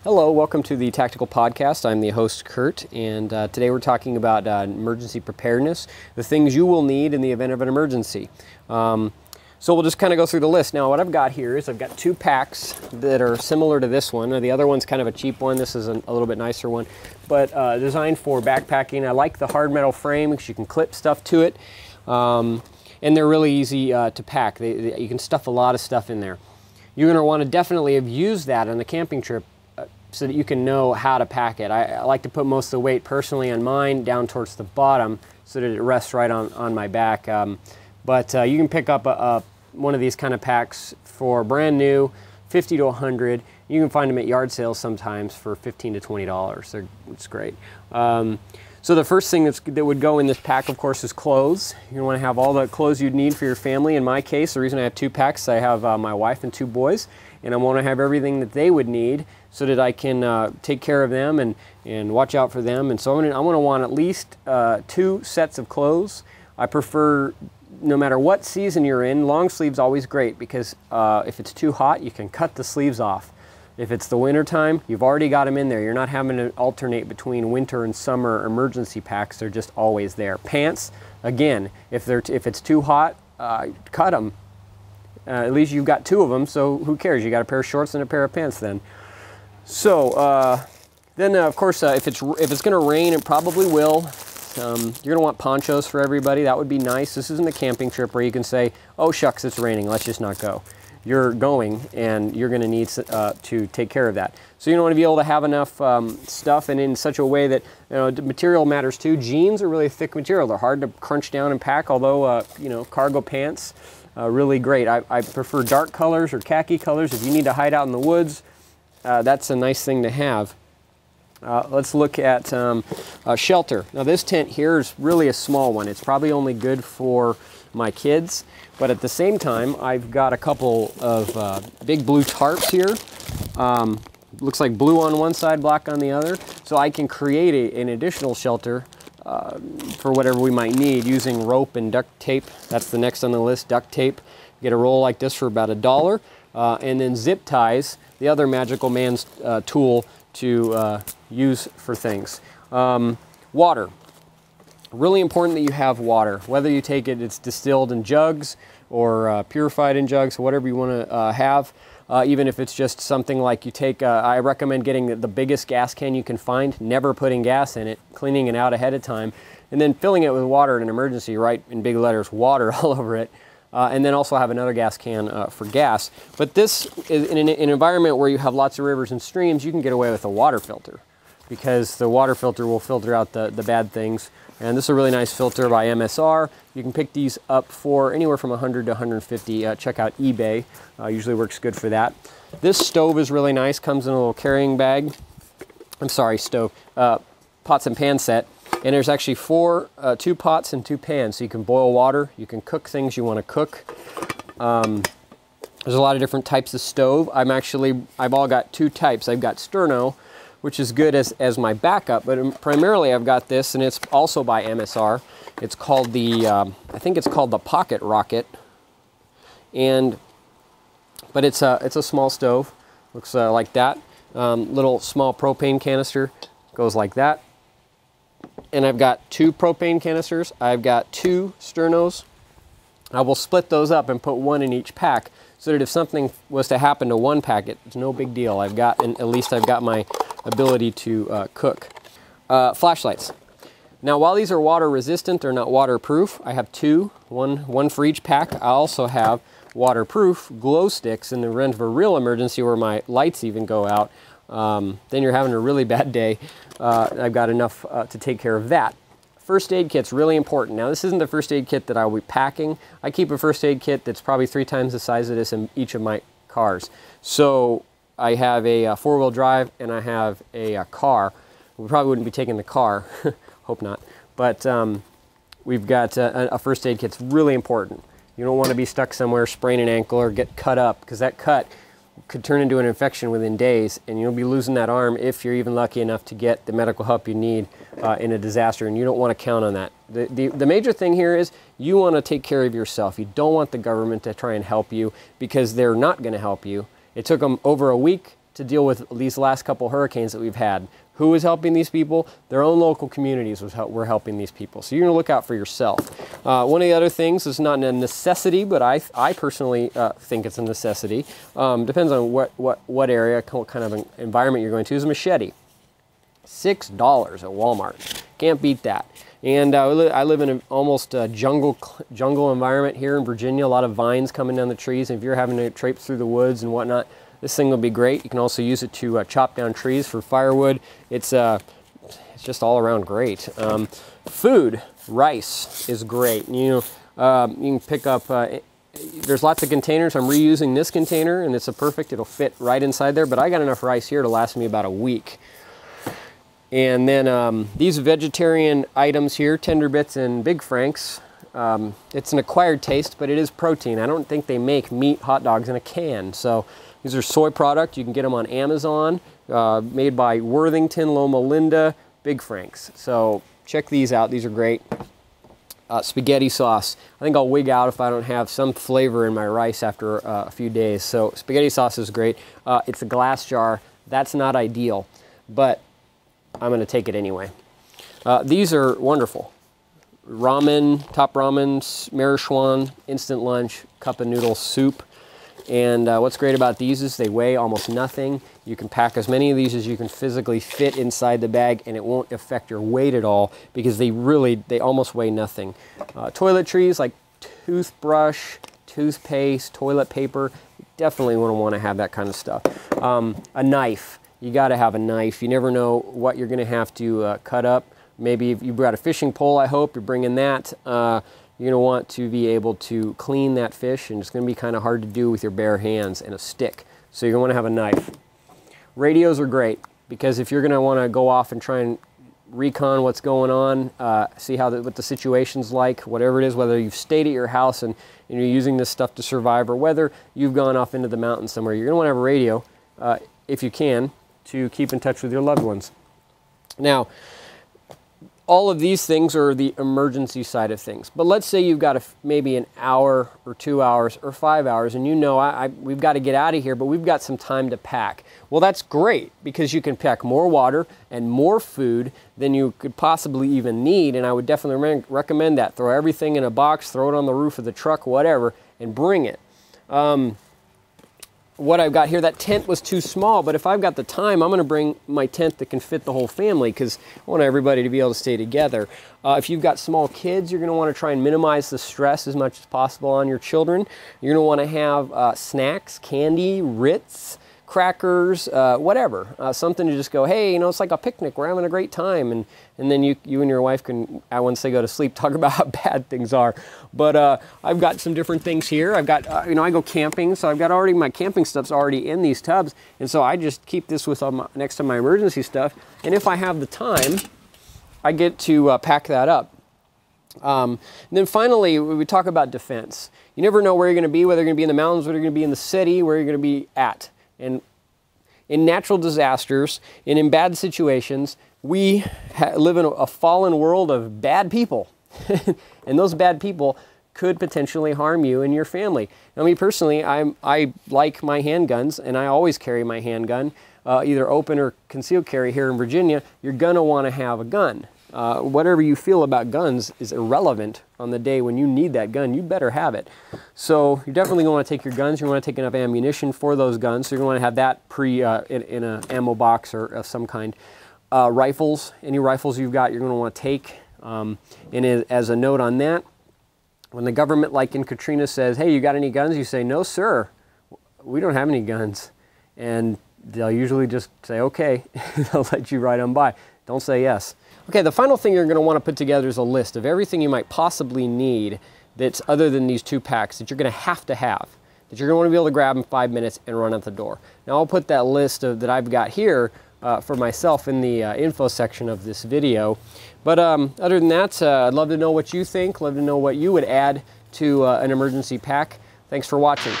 Hello, welcome to the Tactical Podcast. I'm the host, Kurt, and today we're talking about emergency preparedness, the things you will need in the event of an emergency. So we'll just kind of go through the list. Now, what I've got here is I've got two packs that are similar to this one. The other one's kind of a cheap one. This is a little bit nicer one, but designed for backpacking. I like the hard metal frame because you can clip stuff to it, and they're really easy to pack. You can stuff a lot of stuff in there. You're going to want to definitely have used that on the camping trip so that you can know how to pack it. I like to put most of the weight personally on mine down towards the bottom so that it rests right on my back. But you can pick up one of these kind of packs for brand new, 50 to 100. You can find them at yard sales sometimes for $15 to $20. It's great. So the first thing that would go in this pack, of course, is clothes. You want to have all the clothes you'd need for your family. In my case, the reason I have two packs, I have my wife and two boys, and I want to have everything that they would need so that I can take care of them and watch out for them. And so I'm going to want at least 2 sets of clothes. I prefer, no matter what season you're in, long sleeves always great because if it's too hot, you can cut the sleeves off. If it's the winter time, you've already got them in there. You're not having to alternate between winter and summer emergency packs. They're just always there. Pants, again, if it's too hot, cut them. At least you've got 2 of them, so who cares? You got a pair of shorts and a pair of pants then. So then, of course, if it's going to rain, it probably will. You're going to want ponchos for everybody. That would be nice. This isn't a camping trip where you can say, oh, shucks, it's raining. Let's just not go. You're going, and you're going to need to take care of that. So you want to be able to have enough stuff, and in such a way that, you know, material matters too. Jeans are really thick material. They're hard to crunch down and pack, although, you know, cargo pants, really great. I prefer dark colors or khaki colors. If you need to hide out in the woods, that's a nice thing to have. Let's look at shelter. Now this tent here is really a small one. It's probably only good for my kids, but at the same time, I've got a couple of big blue tarps here. Looks like blue on one side, black on the other. So I can create an additional shelter for whatever we might need using rope and duct tape. That's the next on the list, duct tape. Get a roll like this for about $1. And then zip ties, the other magical man's tool to use for things. Water. Really important that you have water. Whether you take it's distilled in jugs or purified in jugs, whatever you want to have. Even if it's just something like you take, I recommend getting the biggest gas can you can find, never putting gas in it, cleaning it out ahead of time, and then filling it with water in an emergency, right in big letters, water all over it. And then also have another gas can for gas. But this is in an environment where you have lots of rivers and streams, you can get away with a water filter because the water filter will filter out the bad things. And this is a really nice filter by MSR. You can pick these up for anywhere from 100 to 150. Check out eBay. Usually works good for that. This stove is really nice. Comes in a little carrying bag. I'm sorry, stove. Pots and pan set. And there's actually 2 pots and 2 pans. So you can boil water. You can cook things you want to cook. There's a lot of different types of stove. I've all got 2 types. I've got sterno, which is good as my backup, but primarily I've got this, and it's also by MSR. It's called I think it's called the Pocket Rocket, but it's a small stove. Looks like that. Little small propane canister goes like that. And I've got 2 propane canisters. I've got 2 sternos. I will split those up and put 1 in each pack so that if something was to happen to one packet, it's no big deal. At least I've got my ability to cook. Flashlights. Now, while these are water resistant, they're not waterproof. I have 2, one for each pack. I also have waterproof glow sticks in the event of a real emergency where my lights even go out. Then you're having a really bad day. I've got enough to take care of that. First aid kit's really important. Now, this isn't the first aid kit that I'll be packing. I keep a first aid kit that's probably 3 times the size of this in each of my cars. So I have a 4-wheel drive and I have a car. We probably wouldn't be taking the car, hope not. But we've got a first aid kit's really important. You don't want to be stuck somewhere, sprain an ankle or get cut up, because that cut could turn into an infection within days, and you'll be losing that arm if you're even lucky enough to get the medical help you need in a disaster, and you don't want to count on that. The major thing here is you want to take care of yourself. You don't want the government to try and help you because they're not going to help you. It took them over a week to deal with these last couple hurricanes that we've had. Who was helping these people? Their own local communities were helping these people. So you're gonna look out for yourself. One of the other things is not a necessity, but I personally think it's a necessity. Depends on what area, what kind of an environment you're going to, is a machete. $6 at Walmart. Can't beat that. And I live in an almost jungle environment here in Virginia. A lot of vines coming down the trees. And if you're having to traipse through the woods and whatnot, this thing will be great. You can also use it to chop down trees for firewood. It's just all around great. Food, rice is great. You can pick up, there's lots of containers. I'm reusing this container and it's it'll fit right inside there, but I got enough rice here to last me about a week. And then these vegetarian items here, Tender Bits and Big Franks, it's an acquired taste, but it is protein. I don't think they make meat hot dogs in a can. So these are soy product. You can get them on Amazon, made by Worthington, Loma Linda, Big Franks. So check these out. These are great. Spaghetti sauce. I think I'll wig out if I don't have some flavor in my rice after a few days. So spaghetti sauce is great. It's a glass jar. That's not ideal, but I'm going to take it anyway. These are wonderful. Ramen, Top Ramen, Marijuana, instant lunch, cup of noodle soup. And what's great about these is they weigh almost nothing. You can pack as many of these as you can physically fit inside the bag, and it won't affect your weight at all because they almost weigh nothing. Toiletries like toothbrush, toothpaste, toilet paper, you definitely want to have that kind of stuff. A knife. You got to have a knife. You never know what you're going to have to cut up. Maybe if you brought a fishing pole, I hope you're bringing that. You're going to want to be able to clean that fish, and it's going to be kind of hard to do with your bare hands and a stick. So you're going to want to have a knife. Radios are great because if you're going to want to go off and try and recon what's going on, see what the situation's like, whatever it is, whether you've stayed at your house and you're using this stuff to survive, or whether you've gone off into the mountains somewhere, you're going to want to have a radio, if you can, to keep in touch with your loved ones. Now, all of these things are the emergency side of things. But let's say you've got maybe an hour or 2 hours or 5 hours, and you know we've got to get out of here, but we've got some time to pack. Well, that's great because you can pack more water and more food than you could possibly even need, and I would definitely recommend that. Throw everything in a box, throw it on the roof of the truck, whatever, and bring it. What I've got here, that tent was too small, but if I've got the time, I'm going to bring my tent that can fit the whole family because I want everybody to be able to stay together. If you've got small kids, you're going to want to try and minimize the stress as much as possible on your children. You're going to want to have snacks, candy, Ritz, crackers, whatever. Something to just go, hey, it's like a picnic. We're having a great time. And then you and your wife can, once they go to sleep, talk about how bad things are. But I've got some different things here. I've got, I go camping, so I've got my camping stuff's already in these tubs. And so I just keep this next to my emergency stuff. And if I have the time, I get to pack that up. And then finally, we talk about defense. You never know where you're going to be, whether you're going to be in the mountains, whether you're going to be in the city, where you're going to be at. And in natural disasters and in bad situations, we live in a fallen world of bad people. And those bad people could potentially harm you and your family. Now, me personally, I like my handguns, and I always carry my handgun, either open or concealed carry here in Virginia. You're going to want to have a gun. Whatever you feel about guns is irrelevant on the day when you need that gun. You better have it. So you're definitely going to want to take your guns. You want to take enough ammunition for those guns. So you're going to want to have that in an ammo box or of some kind. Rifles, any rifles you've got, you're going to want to take. And as a note on that, when the government, like in Katrina, says, hey, you got any guns? You say, no, sir, we don't have any guns. And they'll usually just say, okay, they'll let you right on by. Don't say yes. Okay, the final thing you're going to want to put together is a list of everything you might possibly need that's other than these 2 packs that you're going to have, that you're going to want to be able to grab in 5 minutes and run out the door. Now, I'll put that list that I've got here for myself in the info section of this video. But other than that, I'd love to know what you think, love to know what you would add to an emergency pack. Thanks for watching.